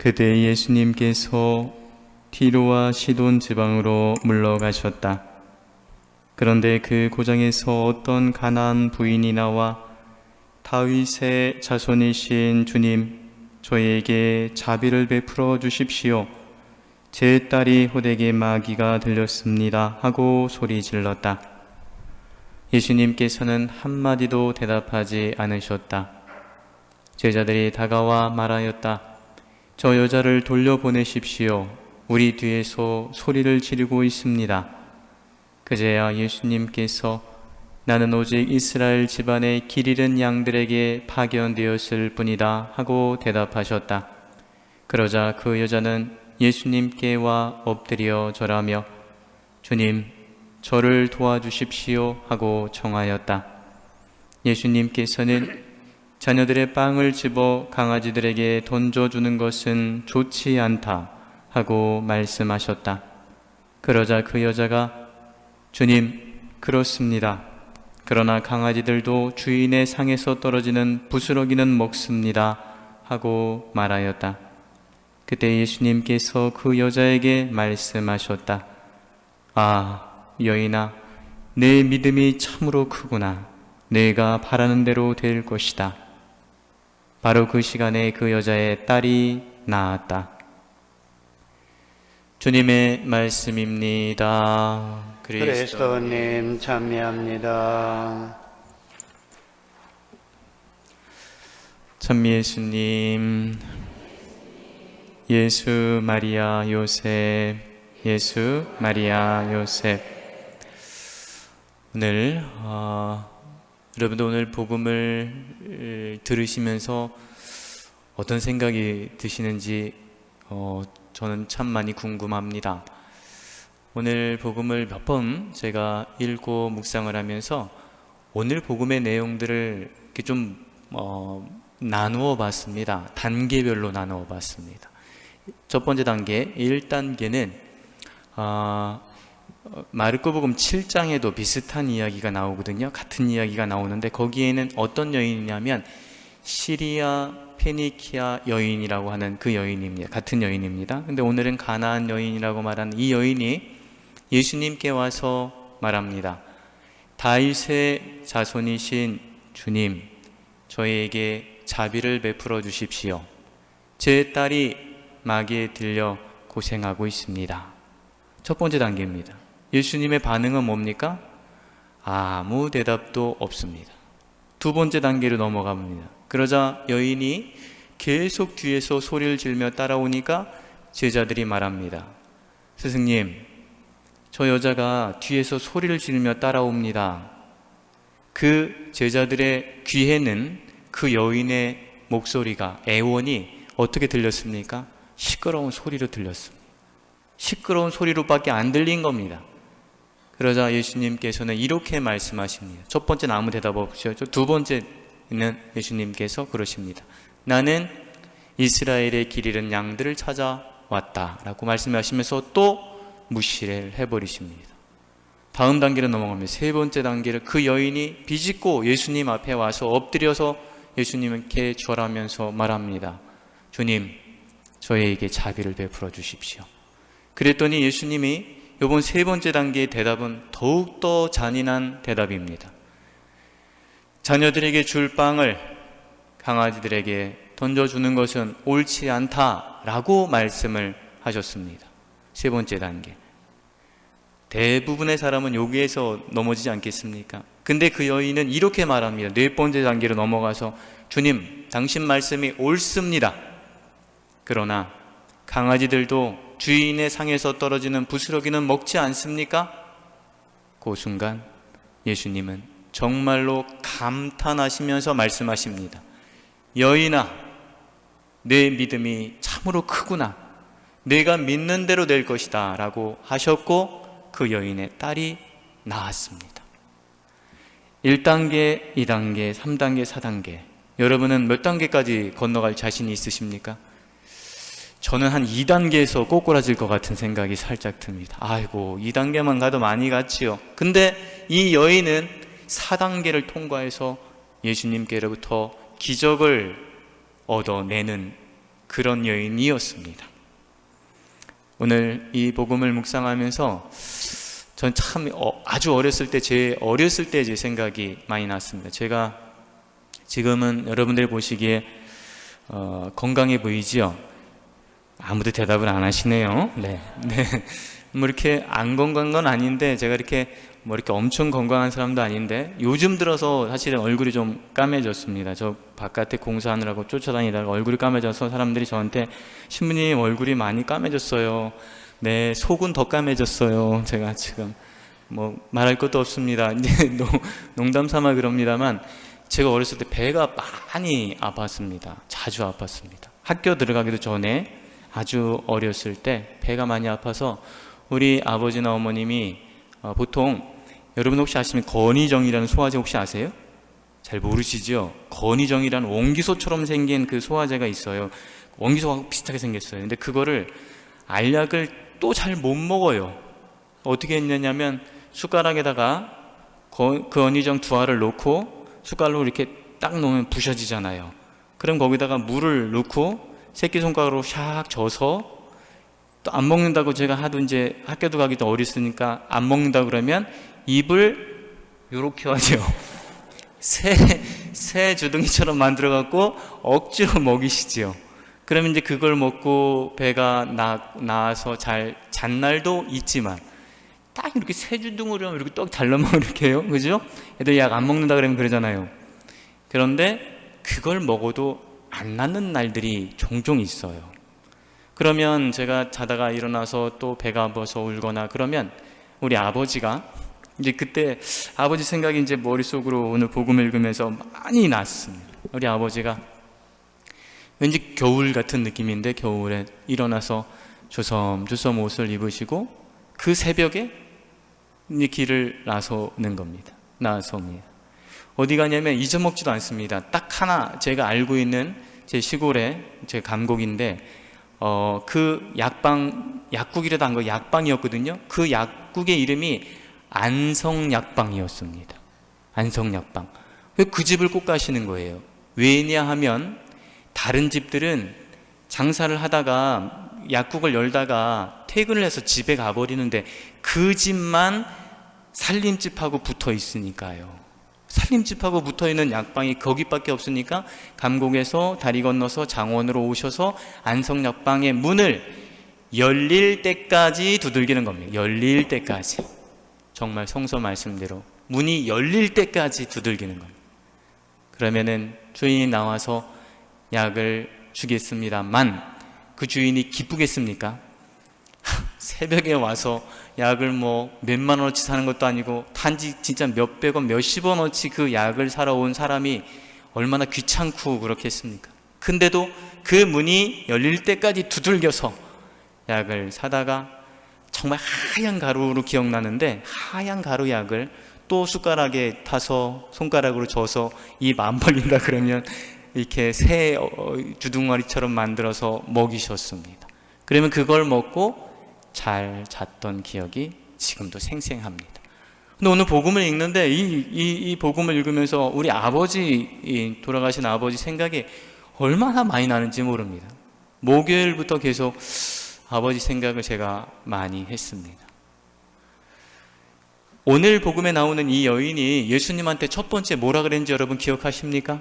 그때 예수님께서 티로와 시돈 지방으로 물러가셨다. 그런데 그 고장에서 어떤 가나안 부인이 나와 다윗의 자손이신 주님, 저에게 자비를 베풀어 주십시오. 제 딸이 호되게 마귀가 들렸습니다 하고 소리 질렀다. 예수님께서는 한마디도 대답하지 않으셨다. 제자들이 다가와 말하였다. 저 여자를 돌려보내십시오. 우리 뒤에서 소리를 지르고 있습니다. 그제야 예수님께서 나는 오직 이스라엘 집안의 길 잃은 양들에게 파견되었을 뿐이다 하고 대답하셨다. 그러자 그 여자는 예수님께 와 엎드려 절하며 주님, 저를 도와주십시오 하고 청하였다. 예수님께서는 자녀들의 빵을 집어 강아지들에게 던져주는 것은 좋지 않다 하고 말씀하셨다. 그러자 그 여자가 주님, 그렇습니다. 그러나 강아지들도 주인의 상에서 떨어지는 부스러기는 먹습니다 하고 말하였다. 그때 예수님께서 그 여자에게 말씀하셨다. 아, 여인아, 내 믿음이 참으로 크구나. 내가 바라는 대로 될 것이다. 바로 그 시간에 그 여자의 딸이 나았다. 주님의 말씀입니다. 그리스도님 찬미합니다. 찬미 예수님, 예수 마리아 요셉, 예수 마리아 요셉. 오늘 여러분도 오늘 복음을 들으시면서 어떤 생각이 드시는지 저는 참 많이 궁금합니다. 오늘 복음을 몇 번 제가 읽고 묵상을 하면서 오늘 복음의 내용들을 이렇게 좀 나누어 봤습니다. 단계별로 나누어 봤습니다. 첫 번째 단계, 1단계는 마르코복음 7장에도 비슷한 이야기가 나오거든요. 같은 이야기가 나오는데 거기에는 어떤 여인이냐면 시리아 페니키아 여인이라고 하는 그 여인입니다. 같은 여인입니다. 근데 오늘은 가나안 여인이라고 말하는 이 여인이 예수님께 와서 말합니다. 다윗의 자손이신 주님, 저희에게 자비를 베풀어 주십시오. 제 딸이 마귀에 들려 고생하고 있습니다. 첫 번째 단계입니다. 예수님의 반응은 뭡니까? 아무 대답도 없습니다. 두 번째 단계로 넘어가 봅니다. 그러자 여인이 계속 뒤에서 소리를 지르며 따라오니까 제자들이 말합니다. 스승님, 저 여자가 뒤에서 소리를 지르며 따라옵니다. 그 제자들의 귀에는 그 여인의 목소리가, 애원이 어떻게 들렸습니까? 시끄러운 소리로 들렸습니다. 시끄러운 소리로밖에 안 들린 겁니다. 그러자 예수님께서는 이렇게 말씀하십니다. 첫 번째는 아무 대답 없으셨죠. 두 번째는 예수님께서 그러십니다. 나는 이스라엘의 길 잃은 양들을 찾아왔다 라고 말씀하시면서 또 무시를 해버리십니다. 다음 단계로 넘어가면 세 번째 단계를 그 여인이 비집고 예수님 앞에 와서 엎드려서 예수님께 절하면서 말합니다. 주님, 저에게 자비를 베풀어 주십시오. 그랬더니 예수님이 이번 세 번째 단계의 대답은 더욱더 잔인한 대답입니다. 자녀들에게 줄 빵을 강아지들에게 던져주는 것은 옳지 않다라고 말씀을 하셨습니다. 세 번째 단계. 대부분의 사람은 여기에서 넘어지지 않겠습니까? 근데 그 여인은 이렇게 말합니다. 네 번째 단계로 넘어가서 주님, 당신 말씀이 옳습니다. 그러나 강아지들도 주인의 상에서 떨어지는 부스러기는 먹지 않습니까? 그 순간 예수님은 정말로 감탄하시면서 말씀하십니다. 여인아, 내 믿음이 참으로 크구나. 내가 믿는 대로 될 것이다 라고 하셨고 그 여인의 딸이 나았습니다. 1단계, 2단계, 3단계, 4단계. 여러분은 몇 단계까지 건너갈 자신이 있으십니까? 저는 한 2단계에서 꼬꾸라질 것 같은 생각이 살짝 듭니다. 아이고, 2단계만 가도 많이 갔지요. 근데 이 여인은 4단계를 통과해서 예수님께로부터 기적을 얻어내는 그런 여인이었습니다. 오늘 이 복음을 묵상하면서 전 참 아주 어렸을 때 제 생각이 많이 났습니다. 제가 지금은 여러분들이 보시기에 건강해 보이지요? 아무도 대답을 안 하시네요. 네. 뭐 이렇게 안 건강한 건 아닌데, 제가 이렇게 뭐 이렇게 엄청 건강한 사람도 아닌데, 요즘 들어서 사실은 얼굴이 좀 까매졌습니다. 저 바깥에 공사하느라고 쫓아다니다가 얼굴이 까매져서 사람들이 저한테 신부님 얼굴이 많이 까매졌어요. 네, 속은 더 까매졌어요. 제가 지금 뭐 말할 것도 없습니다. 이제 농담 삼아 그럽니다만, 제가 어렸을 때 배가 많이 아팠습니다. 자주 아팠습니다. 학교 들어가기도 전에 아주 어렸을 때 배가 많이 아파서 우리 아버지나 어머님이 보통, 여러분 혹시 아시면 건의정이라는 소화제 혹시 아세요? 잘 모르시죠? 건의정이라는 옹기소처럼 생긴 그 소화제가 있어요. 옹기소하고 비슷하게 생겼어요. 근데 그거를 알약을 또 잘 못 먹어요. 어떻게 했냐면 숟가락에다가 건의정 2알을 놓고 숟갈로 이렇게 딱 놓으면 부셔지잖아요. 그럼 거기다가 물을 넣고 새끼손가락으로 샥 져서, 또 안 먹는다고 제가 하도 이제 학교도 가기도 어렸으니까 안 먹는다 그러면 입을 요렇게 하죠. 새 주둥이처럼 만들어 갖고 억지로 먹이시죠. 그러면 이제 그걸 먹고 배가 나아서 잘 잔 날도 있지만, 딱 이렇게 새 주둥으로 이렇게 떡 잘라먹으면 이렇게 해요. 그죠? 애들 약 안 먹는다 그러면 그러잖아요. 그런데 그걸 먹어도 안 낫는 날들이 종종 있어요. 그러면 제가 자다가 일어나서 또 배가 아파서 울거나 그러면 우리 아버지가, 이제 그때 아버지 생각이 이제 머릿속으로 오늘 복음 읽으면서 많이 났습니다. 우리 아버지가 왠지 겨울 같은 느낌인데, 겨울에 일어나서 조섬조섬 옷을 입으시고 그 새벽에 이제 길을 나서는 겁니다. 나섭니다. 어디 가냐면 잊어먹지도 않습니다. 딱 하나 제가 알고 있는 제 시골에 제 감곡인데, 그 약국이라도 한 거 약방이었거든요. 그 약국의 이름이 안성약방이었습니다. 안성약방. 왜 그 집을 꼭 가시는 거예요? 왜냐하면 다른 집들은 장사를 하다가 약국을 열다가 퇴근을 해서 집에 가버리는데, 그 집만 살림집하고 붙어 있으니까요. 살림집하고 붙어있는 약방이 거기밖에 없으니까 감곡에서 다리 건너서 장원으로 오셔서 안성약방의 문을 열릴 때까지 두들기는 겁니다. 열릴 때까지. 정말 성서 말씀대로 문이 열릴 때까지 두들기는 겁니다. 그러면은 주인이 나와서 약을 주겠습니다만, 그 주인이 기쁘겠습니까? 새벽에 와서 약을 뭐 몇만 원어치 사는 것도 아니고 단지 진짜 몇백 원, 몇십 원어치 그 약을 사러 온 사람이 얼마나 귀찮고 그렇겠습니까? 근데도 그 문이 열릴 때까지 두들겨서 약을 사다가, 정말 하얀 가루로 기억나는데, 하얀 가루 약을 또 숟가락에 타서 손가락으로 져서 입 안 벌린다 그러면 이렇게 새 주둥아리처럼 만들어서 먹이셨습니다. 그러면 그걸 먹고 잘 잤던 기억이 지금도 생생합니다. 근데 오늘 복음을 읽는데 이 복음을 읽으면서 우리 아버지, 돌아가신 아버지 생각이 얼마나 많이 나는지 모릅니다. 목요일부터 계속 아버지 생각을 제가 많이 했습니다. 오늘 복음에 나오는 이 여인이 예수님한테 첫 번째 뭐라 그랬는지 여러분 기억하십니까?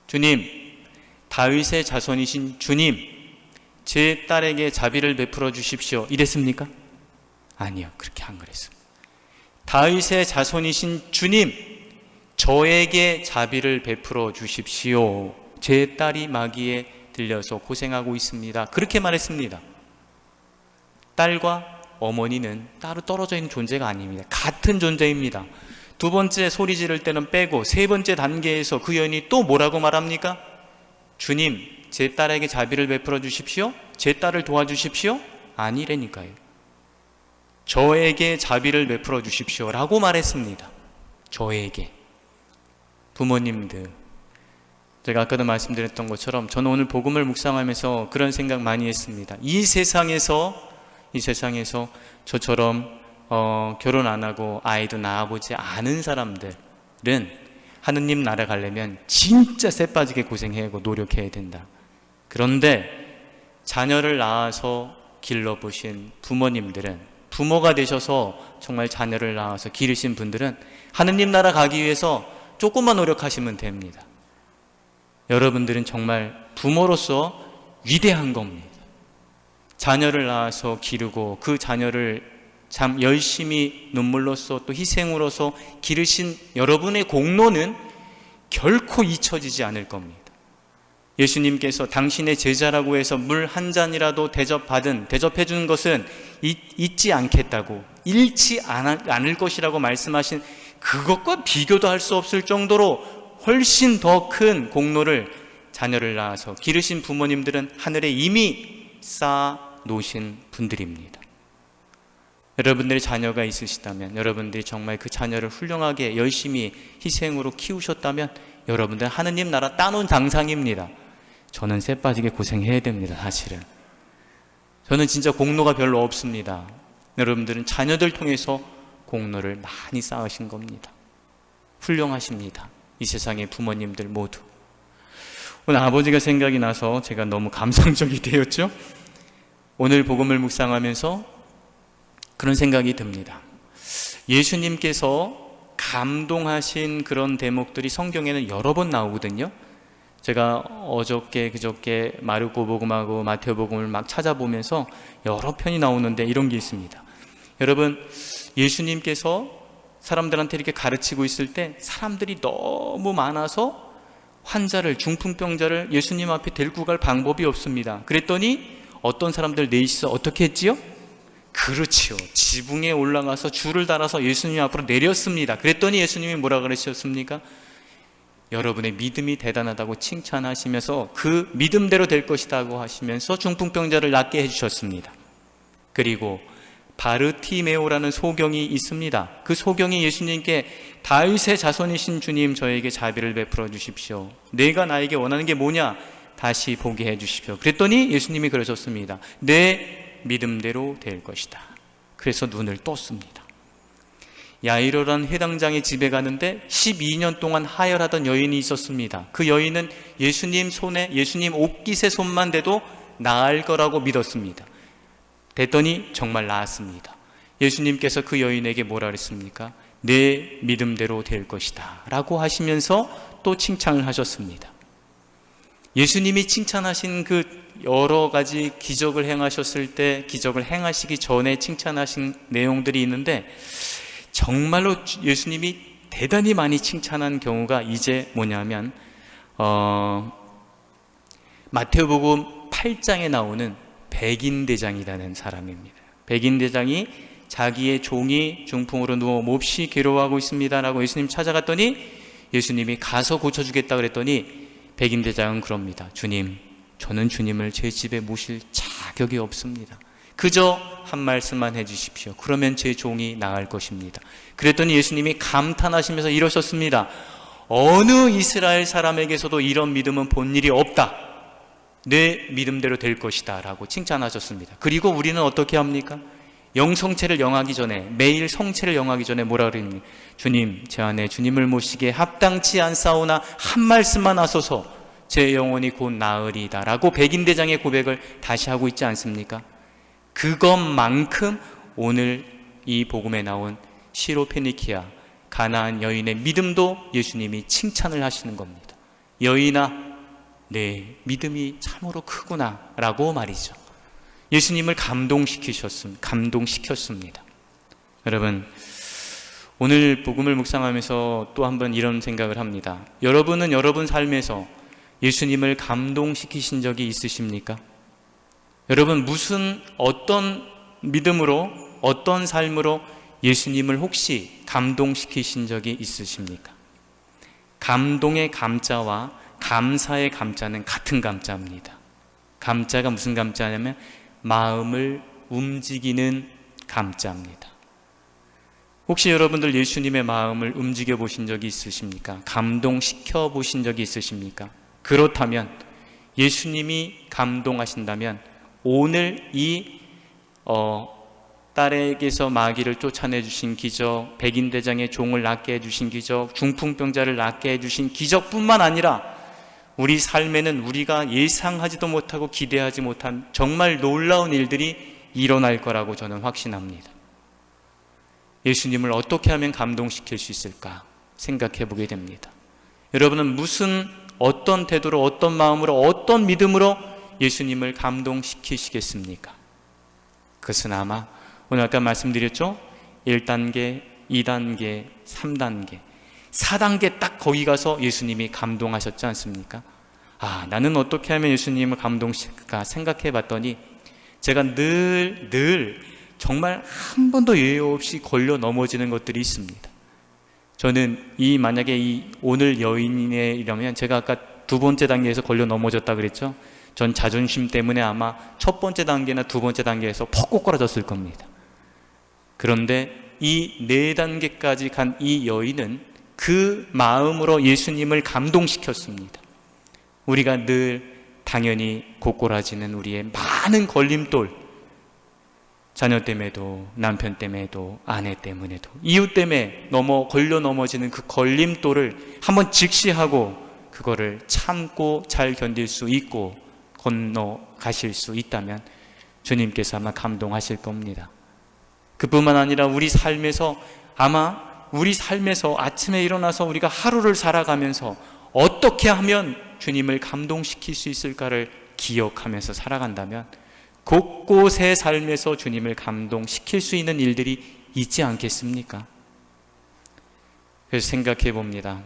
주님, 다윗의 자손이신 주님, 제 딸에게 자비를 베풀어 주십시오. 이랬습니까? 아니요, 그렇게 안 그랬습니다. 다윗의 자손이신 주님, 저에게 자비를 베풀어 주십시오. 제 딸이 마귀에 들려서 고생하고 있습니다. 그렇게 말했습니다. 딸과 어머니는 따로 떨어져 있는 존재가 아닙니다. 같은 존재입니다. 두 번째 소리 지를 때는 빼고, 세 번째 단계에서 그 여인이 또 뭐라고 말합니까? 주님, 제 딸에게 자비를 베풀어 주십시오. 제 딸을 도와주십시오. 아니라니까요. 저에게 자비를 베풀어 주십시오 라고 말했습니다. 저에게. 부모님들, 제가 아까도 말씀드렸던 것처럼 저는 오늘 복음을 묵상하면서 그런 생각 많이 했습니다. 이 세상에서 저처럼 결혼 안 하고 아이도 낳아보지 않은 사람들은 하느님 나라 가려면 진짜 쎄 빠지게 고생해야 하고 노력해야 된다. 그런데 자녀를 낳아서 길러보신 부모님들은, 부모가 되셔서 정말 자녀를 낳아서 기르신 분들은 하느님 나라 가기 위해서 조금만 노력하시면 됩니다. 여러분들은 정말 부모로서 위대한 겁니다. 자녀를 낳아서 기르고 그 자녀를 참 열심히 눈물로써 또 희생으로서 기르신 여러분의 공로는 결코 잊혀지지 않을 겁니다. 예수님께서 당신의 제자라고 해서 물 한 잔이라도 대접해 주는 것은 잊지 않겠다고, 잃지 않을 것이라고 말씀하신 그것과 비교도 할 수 없을 정도로 훨씬 더 큰 공로를 자녀를 낳아서 기르신 부모님들은 하늘에 이미 쌓아 놓으신 분들입니다. 여러분들의 자녀가 있으시다면, 여러분들이 정말 그 자녀를 훌륭하게 열심히 희생으로 키우셨다면 여러분들 하느님 나라 따놓은 당상입니다. 저는 새 빠지게 고생해야 됩니다. 사실은 저는 진짜 공로가 별로 없습니다. 여러분들은 자녀들 통해서 공로를 많이 쌓으신 겁니다. 훌륭하십니다. 이 세상의 부모님들 모두. 오늘 아버지가 생각이 나서 제가 너무 감성적이 되었죠. 오늘 복음을 묵상하면서 그런 생각이 듭니다. 예수님께서 감동하신 그런 대목들이 성경에는 여러 번 나오거든요. 제가 어저께 그저께 마르코 복음하고 마테오 복음을 막 찾아보면서 여러 편이 나오는데 이런 게 있습니다. 여러분, 예수님께서 사람들한테 이렇게 가르치고 있을 때 사람들이 너무 많아서 환자를, 중풍병자를 예수님 앞에 데리고 갈 방법이 없습니다. 그랬더니 어떤 사람들 넷이서 어떻게 했지요? 그렇지요, 지붕에 올라가서 줄을 달아서 예수님 앞으로 내렸습니다. 그랬더니 예수님이 뭐라 그러셨습니까? 여러분의 믿음이 대단하다고 칭찬하시면서 그 믿음대로 될 것이라고 하시면서 중풍병자를 낫게 해주셨습니다. 그리고 바르티메오라는 소경이 있습니다. 그 소경이 예수님께 다윗의 자손이신 주님, 저에게 자비를 베풀어 주십시오. 내가 나에게 원하는 게 뭐냐? 다시 보게 해 주십시오. 그랬더니 예수님이 그러셨습니다. 내 믿음대로 될 것이다. 그래서 눈을 떴습니다. 야이로라는 회당장의 집에 가는데 12년 동안 하혈하던 여인이 있었습니다. 그 여인은 예수님 손에, 예수님 옷깃의 손만 대도 나을 거라고 믿었습니다. 됐더니 정말 나았습니다. 예수님께서 그 여인에게 뭐라 그랬습니까? 내 믿음대로 될 것이다 라고 하시면서 또 칭찬을 하셨습니다. 예수님이 칭찬하신 그 여러 가지 기적을 행하셨을 때, 기적을 행하시기 전에 칭찬하신 내용들이 있는데, 정말로 예수님이 대단히 많이 칭찬한 경우가 이제 뭐냐면 마태복음 8장에 나오는 백인대장이라는 사람입니다. 백인대장이 자기의 종이 중풍으로 누워 몹시 괴로워하고 있습니다 라고 예수님 찾아갔더니 예수님이 가서 고쳐주겠다 그랬더니 백인대장은 그럽니다. 주님, 저는 주님을 제 집에 모실 자격이 없습니다. 그저 한 말씀만 해주십시오. 그러면 제 종이 나을 것입니다. 그랬더니 예수님이 감탄하시면서 이러셨습니다. 어느 이스라엘 사람에게서도 이런 믿음은 본 일이 없다. 내 믿음대로 될 것이다 라고 칭찬하셨습니다. 그리고 우리는 어떻게 합니까? 영성체를 영하기 전에, 매일 성체를 영하기 전에 뭐라 그랬니? 주님, 제 안에 주님을 모시기에 합당치 않사오나 한 말씀만 하소서 제 영혼이 곧 나으리이다 라고 백인대장의 고백을 다시 하고 있지 않습니까? 그것만큼 오늘 이 복음에 나온 시로페니키아 가나안 여인의 믿음도 예수님이 칭찬을 하시는 겁니다. 여인아, 내 믿음이 참으로 크구나 라고 말이죠. 예수님을 감동시켰습니다. 여러분, 오늘 복음을 묵상하면서 또 한번 이런 생각을 합니다. 여러분은 여러분 삶에서 예수님을 감동시키신 적이 있으십니까? 여러분, 어떤 믿음으로, 어떤 삶으로 예수님을 혹시 감동시키신 적이 있으십니까? 감동의 감자와 감사의 감자는 같은 감자입니다. 감자가 무슨 감자냐면 마음을 움직이는 감자입니다. 혹시 여러분들 예수님의 마음을 움직여 보신 적이 있으십니까? 감동시켜 보신 적이 있으십니까? 그렇다면, 예수님이 감동하신다면 오늘 이 딸에게서 마귀를 쫓아내 주신 기적, 백인대장의 종을 낫게 해주신 기적, 중풍병자를 낫게 해주신 기적뿐만 아니라 우리 삶에는 우리가 예상하지도 못하고 기대하지 못한 정말 놀라운 일들이 일어날 거라고 저는 확신합니다. 예수님을 어떻게 하면 감동시킬 수 있을까 생각해 보게 됩니다. 여러분은 어떤 태도로, 어떤 마음으로, 어떤 믿음으로 예수님을 감동시키시겠습니까? 그것은 아마 오늘 아까 말씀드렸죠? 1단계, 2단계, 3단계, 4단계 딱 거기 가서 예수님이 감동하셨지 않습니까? 나는 어떻게 하면 예수님을 감동시킬까 생각해 봤더니 제가 늘 정말 한 번도 예외 없이 걸려 넘어지는 것들이 있습니다. 저는 만약에 오늘 여인이라면 제가 아까 두 번째 단계에서 걸려 넘어졌다 그랬죠? 전 자존심 때문에 아마 첫 번째 단계나 두 번째 단계에서 퍽 꼬꾸라졌을 겁니다. 그런데 이 4단계까지 간 이 여인은 그 마음으로 예수님을 감동시켰습니다. 우리가 늘 당연히 고꾸라지는 우리의 많은 걸림돌, 자녀 때문에도, 남편 때문에도, 아내 때문에도, 이웃 때문에 걸려 넘어지는 그 걸림돌을 한번 직시하고 그거를 참고 잘 견딜 수 있고 건너가실 수 있다면 주님께서 아마 감동하실 겁니다. 그뿐만 아니라 우리 삶에서 아침에 일어나서 우리가 하루를 살아가면서 어떻게 하면 주님을 감동시킬 수 있을까를 기억하면서 살아간다면 곳곳의 삶에서 주님을 감동시킬 수 있는 일들이 있지 않겠습니까? 그래서 생각해 봅니다.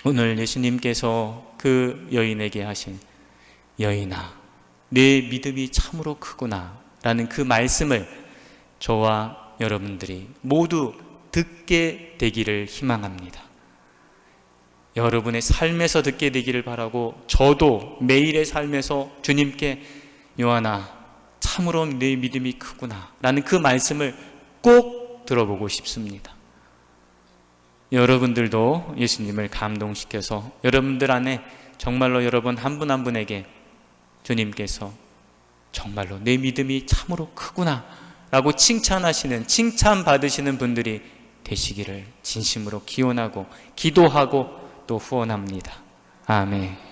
오늘 예수님께서 그 여인에게 하신 여인아, 내 믿음이 참으로 크구나 라는 그 말씀을 저와 여러분들이 모두 듣게 되기를 희망합니다. 여러분의 삶에서 듣게 되기를 바라고 저도 매일의 삶에서 주님께 요한아, 참으로 내 믿음이 크구나 라는 그 말씀을 꼭 들어보고 싶습니다. 여러분들도 예수님을 감동시켜서 여러분들 안에 정말로 여러분 한 분 한 분에게 주님께서 정말로 내 믿음이 참으로 크구나 라고 칭찬받으시는 분들이 되시기를 진심으로 기원하고 기도하고 또 후원합니다. 아멘.